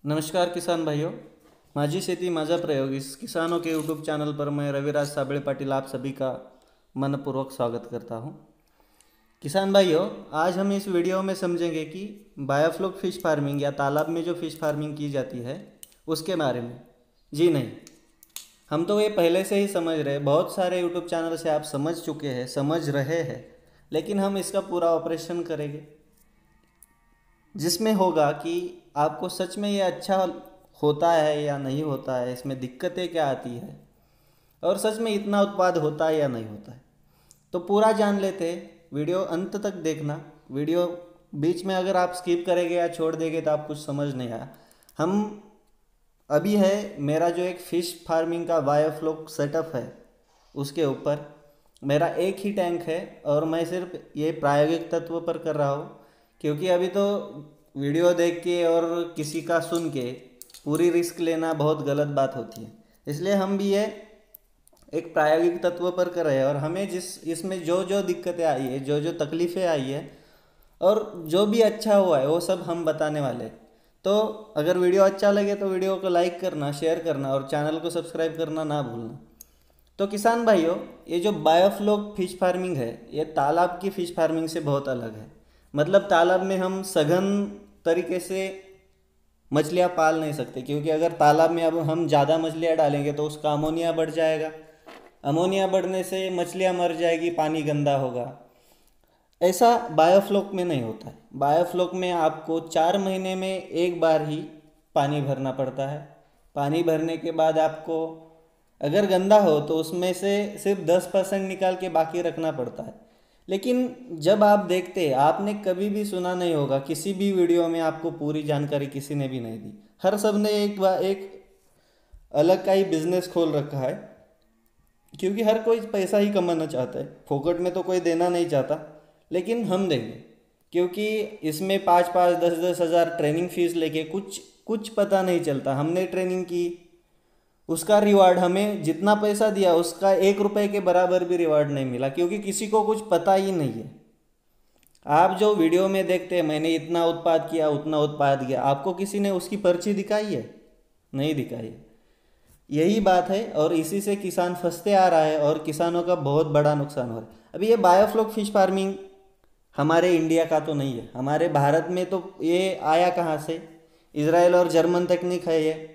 नमस्कार किसान भाइयों। माझी शेती माझा प्रयोग इस किसानों के यूट्यूब चैनल पर मैं रविराज साबळे पाटिल आप सभी का मनपूर्वक स्वागत करता हूं। किसान भाइयों, आज हम इस वीडियो में समझेंगे कि बायोफ्लोक फिश फार्मिंग या तालाब में जो फिश फार्मिंग की जाती है उसके बारे में। जी नहीं, हम तो ये पहले से ही समझ रहे, बहुत सारे यूट्यूब चैनल से आप समझ चुके हैं, समझ रहे हैं, लेकिन हम इसका पूरा ऑपरेशन करेंगे जिसमें होगा कि आपको सच में ये अच्छा होता है या नहीं होता है, इसमें दिक्कतें क्या आती है और सच में इतना उत्पाद होता है या नहीं होता है। तो पूरा जान लेते हैं, वीडियो अंत तक देखना। वीडियो बीच में अगर आप स्किप करेंगे या छोड़ देंगे तो आप कुछ समझ नहीं आया। हम अभी है मेरा जो एक फ़िश फार्मिंग का बायोफ्लोक सेटअप है उसके ऊपर मेरा एक ही टैंक है और मैं सिर्फ ये प्रायोगिक तत्व पर कर रहा हूँ, क्योंकि अभी तो वीडियो देख के और किसी का सुन के पूरी रिस्क लेना बहुत गलत बात होती है। इसलिए हम भी ये एक प्रायोगिक तत्व पर कर रहे हैं और हमें जिस इसमें जो जो दिक्कतें आई है, जो जो तकलीफ़ें आई है और जो भी अच्छा हुआ है वो सब हम बताने वाले हैं। तो अगर वीडियो अच्छा लगे तो वीडियो को लाइक करना, शेयर करना और चैनल को सब्सक्राइब करना ना भूलना। तो किसान भाइयों, ये जो बायोफ्लोक फिश फार्मिंग है ये तालाब की फ़िश फार्मिंग से बहुत अलग है। मतलब तालाब में हम सघन तरीके से मछलियाँ पाल नहीं सकते, क्योंकि अगर तालाब में अब हम ज़्यादा मछलियाँ डालेंगे तो उसका अमोनिया बढ़ जाएगा। अमोनिया बढ़ने से मछलियाँ मर जाएगी, पानी गंदा होगा। ऐसा बायोफ्लोक में नहीं होता है। बायोफ्लोक में आपको 4 महीने में एक बार ही पानी भरना पड़ता है। पानी भरने के बाद आपको अगर गंदा हो तो उसमें से सिर्फ 10% निकाल के बाकी रखना पड़ता है। लेकिन जब आप देखते हैं, आपने कभी भी सुना नहीं होगा, किसी भी वीडियो में आपको पूरी जानकारी किसी ने भी नहीं दी। हर सब ने एक अलग का ही बिजनेस खोल रखा है, क्योंकि हर कोई पैसा ही कमाना चाहता है, फोकट में तो कोई देना नहीं चाहता। लेकिन हम देंगे, क्योंकि इसमें 5-5 10-10 हज़ार ट्रेनिंग फीस लेके कुछ कुछ पता नहीं चलता। हमने ट्रेनिंग की, उसका रिवार्ड हमें जितना पैसा दिया उसका 1 रुपए के बराबर भी रिवार्ड नहीं मिला, क्योंकि किसी को कुछ पता ही नहीं है। आप जो वीडियो में देखते हैं मैंने इतना उत्पाद किया, उतना उत्पाद किया, आपको किसी ने उसकी पर्ची दिखाई है? नहीं दिखाई है। यही बात है और इसी से किसान फंसते आ रहा है और किसानों का बहुत बड़ा नुकसान हो रहा है। अभी ये बायोफ्लोक फिश फार्मिंग हमारे इंडिया का तो नहीं है, हमारे भारत में तो ये आया कहाँ से? इसराइल और जर्मन तकनीक है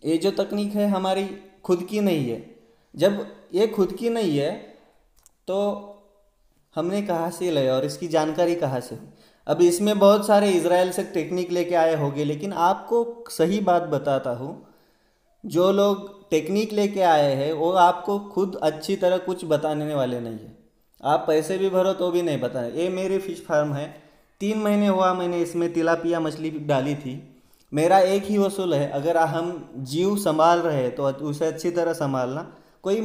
ये जो तकनीक है हमारी खुद की नहीं है। जब ये खुद की नहीं है तो हमने कहाँ से लाया और इसकी जानकारी कहाँ से हुई? अब इसमें बहुत सारे इसराइल से टेक्निक लेके आए होंगे, लेकिन आपको सही बात बताता हूँ, जो लोग टेक्निक लेके आए हैं वो आपको खुद अच्छी तरह कुछ बताने वाले नहीं है। आप पैसे भी भरो तो भी नहीं बताए। ये मेरी फिश फार्म है, 3 महीने हुआ मैंने इसमें तिलापिया मछली डाली थी। मेरा एक ही वसूल है, अगर हम जीव संभाल रहे हैं तो उसे अच्छी तरह संभालना, कोई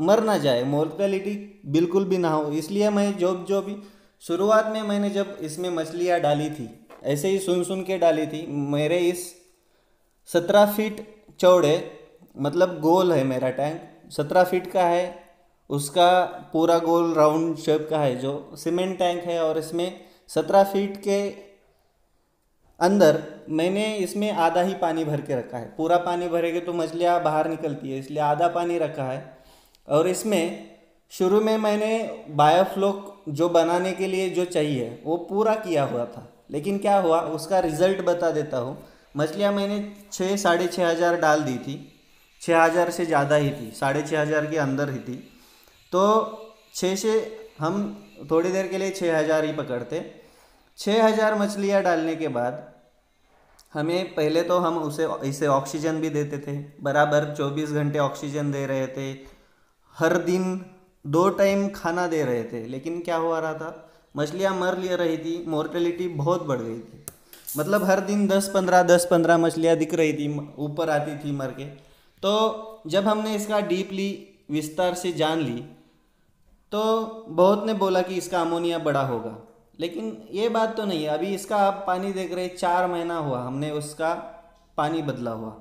मर ना जाए, मोर्टेलिटी बिल्कुल भी ना हो। इसलिए मैं जो भी शुरुआत में मैंने जब इसमें मछलियाँ डाली थी ऐसे ही सुन सुन के डाली थी। मेरे इस 17 फीट चौड़े, मतलब गोल है मेरा टैंक, 17 फीट का है, उसका पूरा गोल राउंड शेप का है जो सीमेंट टैंक है। और इसमें 17 फीट के अंदर मैंने इसमें आधा ही पानी भर के रखा है। पूरा पानी भरेंगे तो मछलियाँ बाहर निकलती है, इसलिए आधा पानी रखा है। और इसमें शुरू में मैंने बायोफ्लोक जो बनाने के लिए जो चाहिए वो पूरा किया हुआ था, लेकिन क्या हुआ उसका रिजल्ट बता देता हूँ। मछलियाँ मैंने 6-6.5 हज़ार डाल दी थी, 6 हज़ार से ज़्यादा ही थी, 6.5 हज़ार के अंदर ही थी। तो 6 से हम थोड़ी देर के लिए 6 हज़ार ही पकड़ते। 6 हज़ार मछलियाँ डालने के बाद हमें पहले तो हम उसे इसे ऑक्सीजन भी देते थे, बराबर 24 घंटे ऑक्सीजन दे रहे थे, हर दिन 2 टाइम खाना दे रहे थे। लेकिन क्या हुआ रहा था, मछलियाँ मर ले रही थी, मोर्टेलिटी बहुत बढ़ गई थी। मतलब हर दिन 10-15 मछलियाँ दिख रही थी, ऊपर आती थी मर के। तो जब हमने इसका डीपली विस्तार से जान ली तो बहुत ने बोला कि इसका अमोनिया बड़ा होगा, लेकिन ये बात तो नहीं है। अभी इसका आप पानी देख रहे, 4 महीना हुआ हमने उसका पानी बदला हुआ,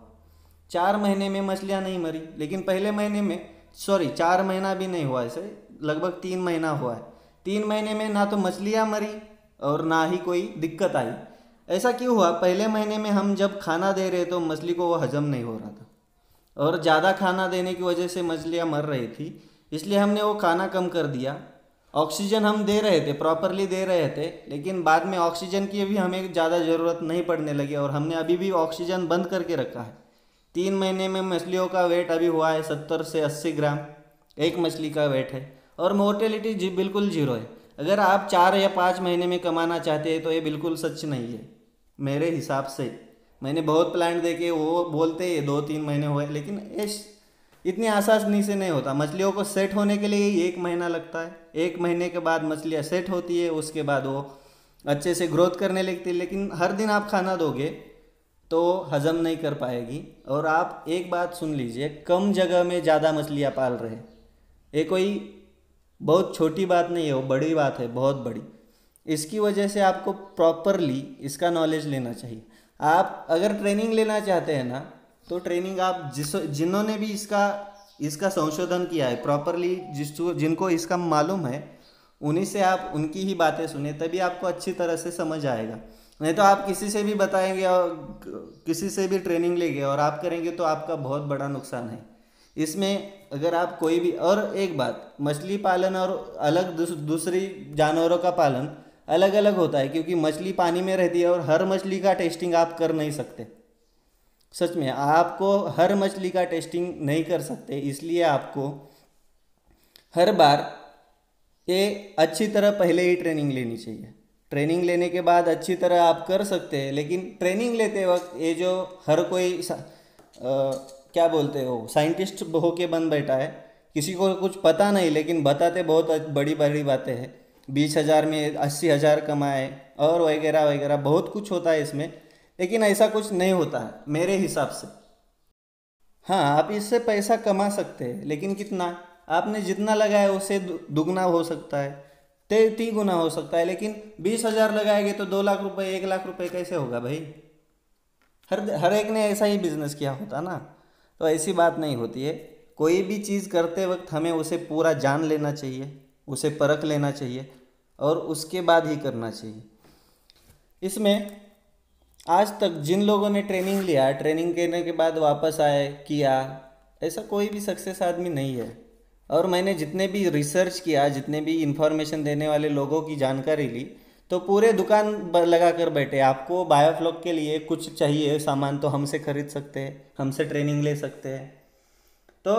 4 महीने में मछलियाँ नहीं मरी। लेकिन पहले महीने में, सॉरी 4 महीना भी नहीं हुआ, इसे लगभग 3 महीना हुआ है। 3 महीने में ना तो मछलियाँ मरी और ना ही कोई दिक्कत आई। ऐसा क्यों हुआ? पहले महीने में हम जब खाना दे रहे तो मछली को वो हजम नहीं हो रहा था, और ज़्यादा खाना देने की वजह से मछलियाँ मर रही थी, इसलिए हमने वो खाना कम कर दिया। ऑक्सीजन हम दे रहे थे, प्रॉपरली दे रहे थे, लेकिन बाद में ऑक्सीजन की भी हमें ज़्यादा ज़रूरत नहीं पड़ने लगी, और हमने अभी भी ऑक्सीजन बंद करके रखा है। 3 महीने में मछलियों का वेट अभी हुआ है 70 से 80 ग्राम, एक मछली का वेट है, और मोर्टेलिटी जी बिल्कुल जीरो है। अगर आप 4 या 5 महीने में कमाना चाहते हैं तो ये बिल्कुल सच नहीं है मेरे हिसाब से। मैंने बहुत प्लांट देखे, वो बोलते हैं 2-3 महीने हुए, लेकिन इतनी आसानी से नहीं होता। मछलियों को सेट होने के लिए ही 1 महीना लगता है। 1 महीने के बाद मछलियाँ सेट होती है, उसके बाद वो अच्छे से ग्रोथ करने लगती है। लेकिन हर दिन आप खाना दोगे तो हजम नहीं कर पाएगी। और आप एक बात सुन लीजिए, कम जगह में ज़्यादा मछलियाँ पाल रहे हैं, ये कोई बहुत छोटी बात नहीं है, वो बड़ी बात है, बहुत बड़ी। इसकी वजह से आपको प्रॉपरली इसका नॉलेज लेना चाहिए। आप अगर ट्रेनिंग लेना चाहते हैं ना, तो ट्रेनिंग आप जिन्होंने भी इसका इसका संशोधन किया है प्रॉपरली, जिनको इसका मालूम है, उन्हीं से आप उनकी ही बातें सुने, तभी आपको अच्छी तरह से समझ आएगा। नहीं तो आप किसी से भी बताएंगे और किसी से भी ट्रेनिंग लेंगे और आप करेंगे तो आपका बहुत बड़ा नुकसान है इसमें। अगर आप कोई भी, और एक बात, मछली पालन और अलग दूसरी जानवरों का पालन अलग अलग होता है, क्योंकि मछली पानी में रहती है और हर मछली का टेस्टिंग आप कर नहीं सकते। सच में आपको हर मछली का टेस्टिंग नहीं कर सकते, इसलिए आपको हर बार ये अच्छी तरह पहले ही ट्रेनिंग लेनी चाहिए। ट्रेनिंग लेने के बाद अच्छी तरह आप कर सकते हैं, लेकिन ट्रेनिंग लेते वक्त ये जो हर कोई क्या बोलते हो, साइंटिस्ट होके बन बैठा है, किसी को कुछ पता नहीं लेकिन बताते बहुत बड़ी बड़ी बातें हैं। 20,000 में 80,000 कमाए और वगैरह वगैरह, बहुत कुछ होता है इसमें, लेकिन ऐसा कुछ नहीं होता है मेरे हिसाब से। हाँ, आप इससे पैसा कमा सकते हैं, लेकिन कितना? आपने जितना लगाया उससे दुगना हो सकता है, 3 गुना हो सकता है, लेकिन 20,000 लगाएंगे तो 2 लाख रुपए, 1 लाख रुपए कैसे होगा भाई? हर हर एक ने ऐसा ही बिजनेस किया होता ना। तो ऐसी बात नहीं होती है। कोई भी चीज़ करते वक्त हमें उसे पूरा जान लेना चाहिए, उसे परख लेना चाहिए, और उसके बाद ही करना चाहिए। इसमें आज तक जिन लोगों ने ट्रेनिंग लिया, ट्रेनिंग करने के बाद वापस आए किया, ऐसा कोई भी सक्सेस आदमी नहीं है। और मैंने जितने भी रिसर्च किया, जितने भी इंफॉर्मेशन देने वाले लोगों की जानकारी ली, तो पूरे दुकान लगा कर बैठे। आपको बायोफ्लॉक के लिए कुछ चाहिए सामान तो हमसे खरीद सकते हैं, हमसे ट्रेनिंग ले सकते हैं। तो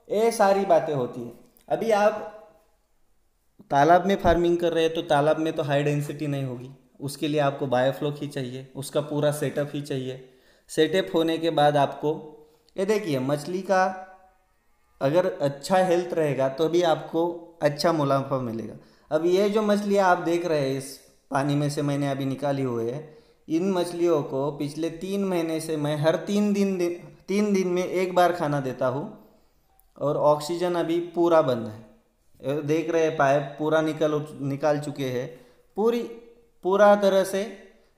ये सारी बातें होती है। अभी आप तालाब में फार्मिंग कर रहे हैं तो तालाब में तो हाई डेंसिटी नहीं होगी, उसके लिए आपको बायोफ्लॉक ही चाहिए, उसका पूरा सेटअप ही चाहिए। सेटअप होने के बाद आपको, ये देखिए, मछली का अगर अच्छा हेल्थ रहेगा तो भी आपको अच्छा मुनाफा मिलेगा। अब ये जो मछलियाँ आप देख रहे हैं इस पानी में से मैंने अभी निकाली हुई है, इन मछलियों को पिछले 3 महीने से मैं हर 3 दिन में एक बार खाना देता हूँ, और ऑक्सीजन अभी पूरा बंद है। ये देख रहे हैं, पाइप पूरा निकाल चुके हैं, पूरा तरह से।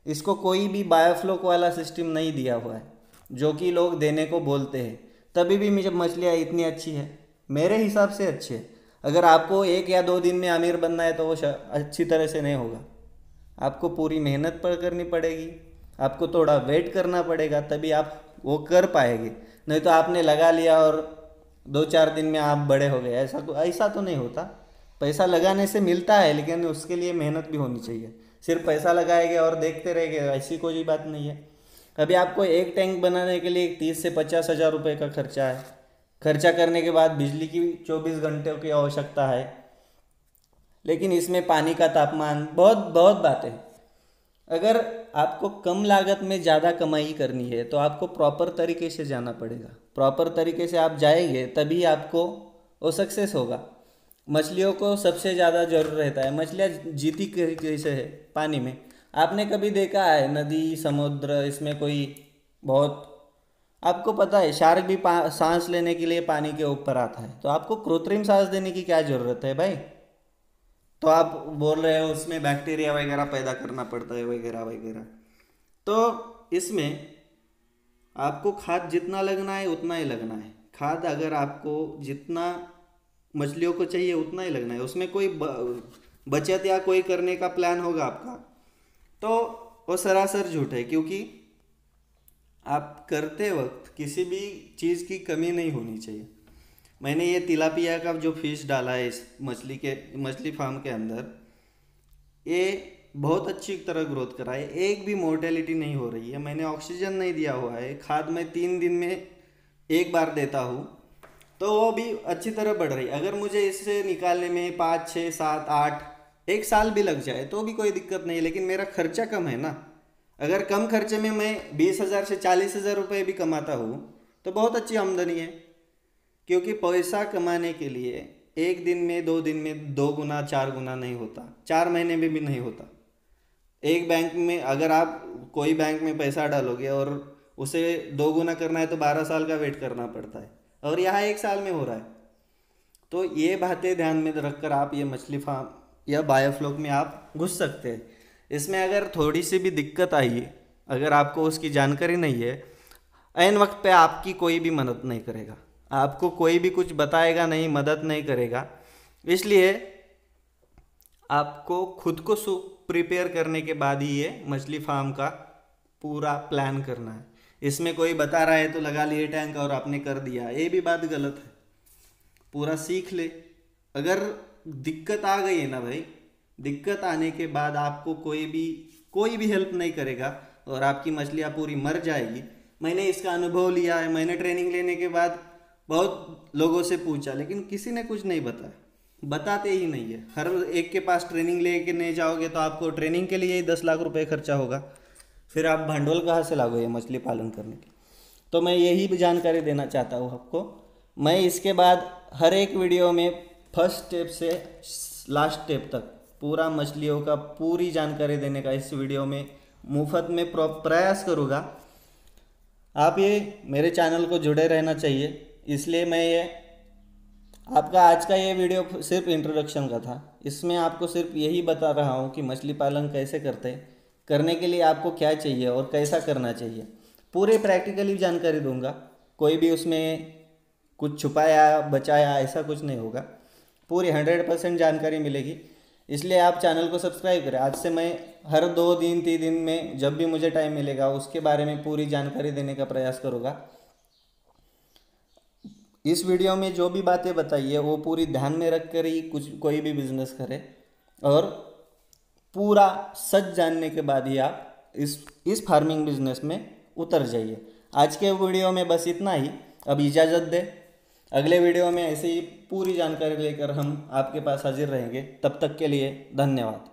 इसको कोई भी बायोफ्लोक वाला सिस्टम नहीं दिया हुआ है, जो कि लोग देने को बोलते हैं, तभी भी जब मछलियाँ इतनी अच्छी है, मेरे हिसाब से अच्छी है। अगर आपको 1 या 2 दिन में अमीर बनना है तो वो अच्छी तरह से नहीं होगा। आपको पूरी मेहनत पर करनी पड़ेगी, आपको थोड़ा वेट करना पड़ेगा, तभी आप वो कर पाएंगे। नहीं तो आपने लगा लिया और 2-4 दिन में आप बड़े हो गए, ऐसा तो नहीं होता। पैसा लगाने से मिलता है, लेकिन उसके लिए मेहनत भी होनी चाहिए। सिर्फ पैसा लगाएंगे और देखते रहेंगे, ऐसी कोई बात नहीं है। अभी आपको एक टैंक बनाने के लिए 30 से 50 हज़ार रुपये का खर्चा है। खर्चा करने के बाद बिजली की 24 घंटे की आवश्यकता है, लेकिन इसमें पानी का तापमान, बहुत बहुत बातें। अगर आपको कम लागत में ज़्यादा कमाई करनी है तो आपको प्रॉपर तरीके से जाना पड़ेगा। प्रॉपर तरीके से आप जाएंगे तभी आपको वो सक्सेस होगा। मछलियों को सबसे ज़्यादा जरूर रहता है। मछलियाँ जीती कैसे है? पानी में। आपने कभी देखा है नदी, समुद्र, इसमें कोई बहुत, आपको पता है शार्क भी सांस लेने के लिए पानी के ऊपर आता है, तो आपको कृत्रिम सांस देने की क्या ज़रूरत है भाई? तो आप बोल रहे हो उसमें बैक्टीरिया वगैरह पैदा करना पड़ता है वगैरह वगैरह। तो इसमें आपको खाद जितना लगना है उतना ही लगना है। खाद अगर आपको जितना मछलियों को चाहिए उतना ही लगना है, उसमें कोई बचत या कोई करने का प्लान होगा आपका, तो वो सरासर झूठ है, क्योंकि आप करते वक्त किसी भी चीज़ की कमी नहीं होनी चाहिए। मैंने ये तिलापिया का जो फिश डाला है इस मछली फार्म के अंदर, ये बहुत अच्छी तरह ग्रोथ करा है, एक भी मोर्टेलिटी नहीं हो रही है। मैंने ऑक्सीजन नहीं दिया हुआ है, खाद मैं 3 दिन में एक बार देता हूँ, तो वो भी अच्छी तरह बढ़ रही है। अगर मुझे इससे निकालने में 5, 6, 7, 8 एक साल भी लग जाए तो भी कोई दिक्कत नहीं है, लेकिन मेरा खर्चा कम है ना। अगर कम खर्चे में मैं 20,000 से 40,000 रुपये भी कमाता हूँ तो बहुत अच्छी आमदनी है। क्योंकि पैसा कमाने के लिए एक दिन में 2 दिन में 2 गुना 4 गुना नहीं होता, 4 महीने में भी नहीं होता। एक बैंक में अगर आप कोई बैंक में पैसा डालोगे और उसे 2 गुना करना है तो 12 साल का वेट करना पड़ता है, और यहाँ 1 साल में हो रहा है। तो ये बातें ध्यान में रखकर आप ये मछली फार्म या बायोफ्लॉक में आप घुस सकते हैं। इसमें अगर थोड़ी सी भी दिक्कत आई, अगर आपको उसकी जानकारी नहीं है, ऐन वक्त पे आपकी कोई भी मदद नहीं करेगा, आपको कोई भी कुछ बताएगा नहीं, मदद नहीं करेगा। इसलिए आपको खुद को प्रिपेयर करने के बाद ही ये मछली फार्म का पूरा प्लान करना है। इसमें कोई बता रहा है तो लगा लिए टैंक और आपने कर दिया, ये भी बात गलत है। पूरा सीख ले। अगर दिक्कत आ गई है ना भाई, दिक्कत आने के बाद आपको कोई भी हेल्प नहीं करेगा और आपकी मछलियाँ पूरी मर जाएगी। मैंने इसका अनुभव लिया है। मैंने ट्रेनिंग लेने के बाद बहुत लोगों से पूछा, लेकिन किसी ने कुछ नहीं बताया, बताते ही नहीं है। हर एक के पास ट्रेनिंग लेके नहीं जाओगे तो आपको ट्रेनिंग के लिए ही 10 लाख रुपए खर्चा होगा, फिर आप भंडोल कहाँ से लाओगे मछली पालन करने के। तो मैं यही भी जानकारी देना चाहता हूँ आपको। मैं इसके बाद हर एक वीडियो में फर्स्ट स्टेप से लास्ट स्टेप तक पूरा मछलियों का पूरी जानकारी देने का इस वीडियो में मुफ्त में प्रयास करूँगा। आप ये मेरे चैनल को जुड़े रहना चाहिए। इसलिए मैं ये आपका आज का ये वीडियो सिर्फ इंट्रोडक्शन का था। इसमें आपको सिर्फ यही बता रहा हूँ कि मछली पालन कैसे करते हैं, करने के लिए आपको क्या चाहिए और कैसा करना चाहिए। पूरे प्रैक्टिकली जानकारी दूंगा, कोई भी उसमें कुछ छुपाया बचाया ऐसा कुछ नहीं होगा। पूरी 100% जानकारी मिलेगी। इसलिए आप चैनल को सब्सक्राइब करें। आज से मैं हर 2 दिन 3 दिन में जब भी मुझे टाइम मिलेगा उसके बारे में पूरी जानकारी देने का प्रयास करूँगा। इस वीडियो में जो भी बातें बताई है वो पूरी ध्यान में रख कर ही कोई भी बिजनेस करे, और पूरा सच जानने के बाद ही आप इस फार्मिंग बिजनेस में उतर जाइए। आज के वीडियो में बस इतना ही। अब इजाज़त दे, अगले वीडियो में ऐसे ही पूरी जानकारी लेकर हम आपके पास हाजिर रहेंगे। तब तक के लिए धन्यवाद।